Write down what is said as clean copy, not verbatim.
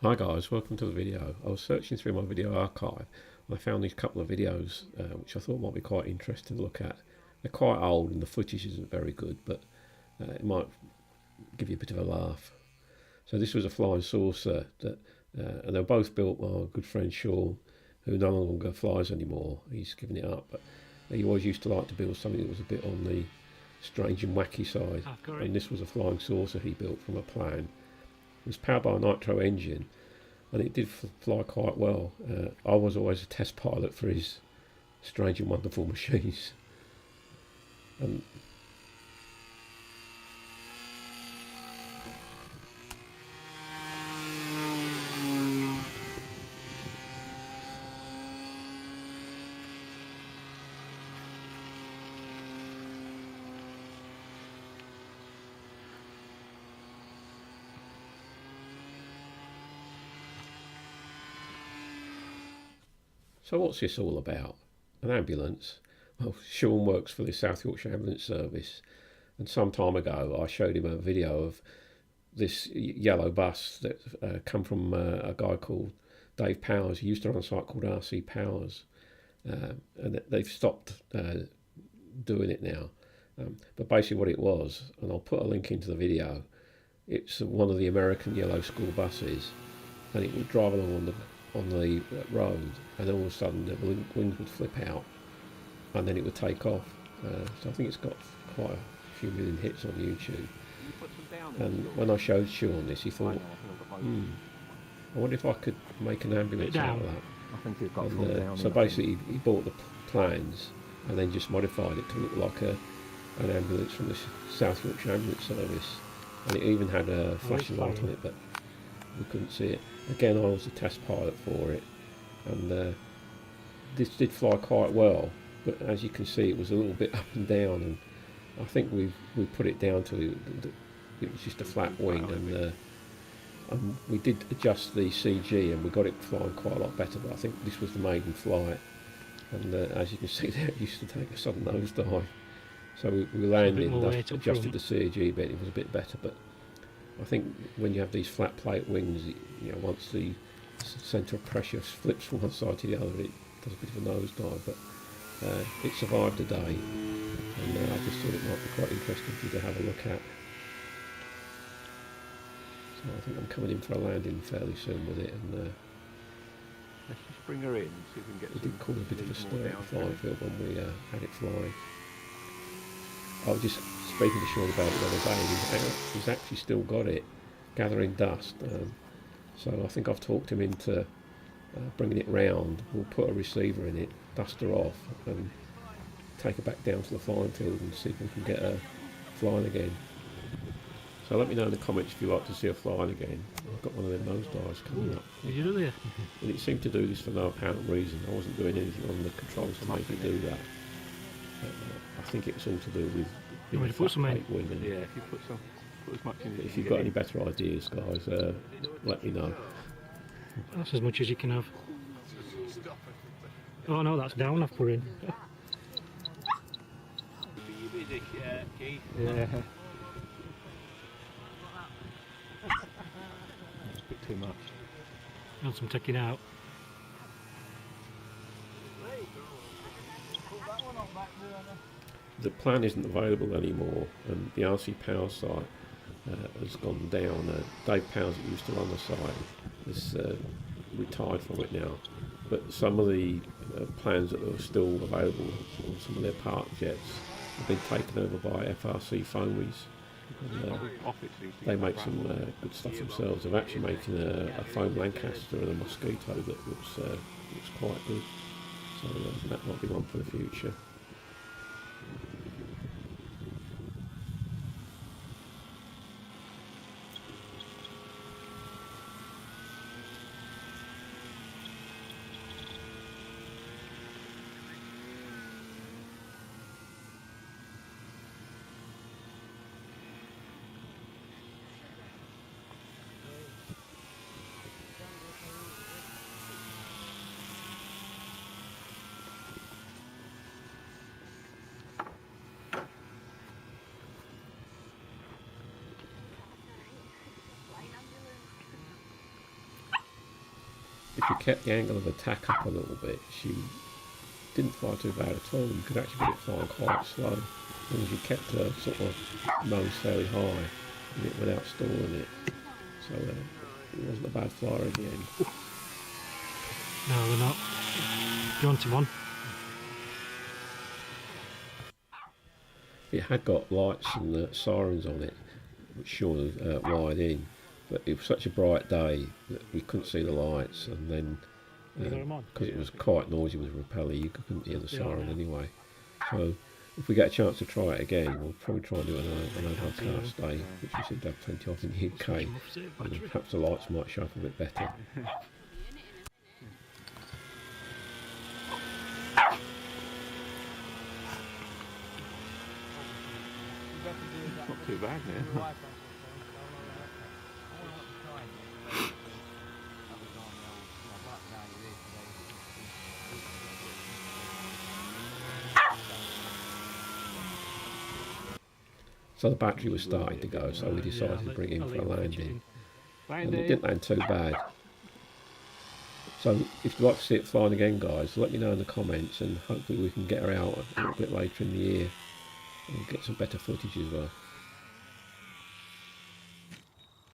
Hi guys, welcome to the video. I was searching through my video archive and I found these couple of videos which I thought might be quite interesting to look at. They're quite old and the footage isn't very good, but it might give you a bit of a laugh. So this was a flying saucer that, and they were both built by my good friend Shaun, who no longer flies anymore. He's given it up, but he always used to like to build something that was a bit on the strange and wacky side. And this was a flying saucer he built from a plan. It was powered by a nitro engine, and it did fly quite well. I was always a test pilot for his strange and wonderful machines. And so what's this all about? An ambulance? Well, Shaun works for the South Yorkshire Ambulance Service, and some time ago I showed him a video of this yellow bus that come from a guy called Dave Powers. He used to run a site called RC Powers, and they've stopped doing it now. But basically what it was, and I'll put a link into the video, it's one of the American yellow school buses, and it would drive along on the road, and then all of a sudden the wings would flip out and then it would take off. So I think it's got quite a few million hits on YouTube. And when I showed Shaun this, he thought, I wonder if I could make an ambulance out of that. I think you've got So basically he bought the plans and then just modified it to look like an ambulance from the South Yorkshire Ambulance Service, and it even had a flashing light on it, but we couldn't see it. Again, I was a test pilot for it, and this did fly quite well, but as you can see it was a little bit up and down, and I think we put it down to it was just a flat wing, and we did adjust the CG and we got it flying quite a lot better, but I think this was the maiden flight, and as you can see there, it used to take a sudden nosedive. So we landed and adjusted the CG bit, it was a bit better, but I think when you have these flat plate wings, once the centre of pressure flips from one side to the other, it does a bit of a nosedive, but it survived the day, and I just thought it might be quite interesting for you to have a look at. So I think I'm coming in for a landing fairly soon with it, and let's just bring her in and see if we can get it did cause a bit of a stir at the flying field when we had it flying. I was just speaking to Shaun about it the other day, and he's actually still got it gathering dust. So I think I've talked him into bringing it round. We'll put a receiver in it, dust her off, and take her back down to the flying field and see if we can get her flying again. So let me know in the comments if you'd like to see her flying again. I've got one of them nosedives coming up. Did you do that? And it seemed to do this for no apparent reason. I wasn't doing anything on the controls to make it do that. I think it's all to do with to put some in? wing. Yeah, if you put as much in. If you've got any better ideas, guys, let me know. That's as much as you can have. Oh no, that's down I've put in. Yeah. That's a bit too much. And some taking out. The plan isn't available anymore, and the RC Power site has gone down. Dave Powers, that used to run the site, is retired from it now. But some of the plans that are still available, or some of their part jets, have been taken over by FRC foamies. And, they make some good stuff themselves. They're actually making a foam Lancaster and a Mosquito that looks quite good. So that might be one for the future. if you kept the angle of attack up a little bit, she didn't fly too bad at all. You could actually get it flying quite slow, as long as you kept her sort of nose fairly high without stalling it. So it wasn't a bad flyer in the end. No, they're not. You want him on? It had got lights and sirens on it, which Shaun had wired in, but it was such a bright day that we couldn't see the lights, and then because it was quite noisy with the propeller, you couldn't hear the siren anyway. So if we get a chance to try it again, we'll probably try and do another cast day, which we seem to have plenty of in the UK, and perhaps the lights might show up a bit better. Not too bad now. So the battery was starting to go, so we decided to bring it in for a landing. And it didn't land too bad. So if you'd like to see it flying again, guys, let me know in the comments, and hopefully we can get her out a little bit later in the year and get some better footage as well.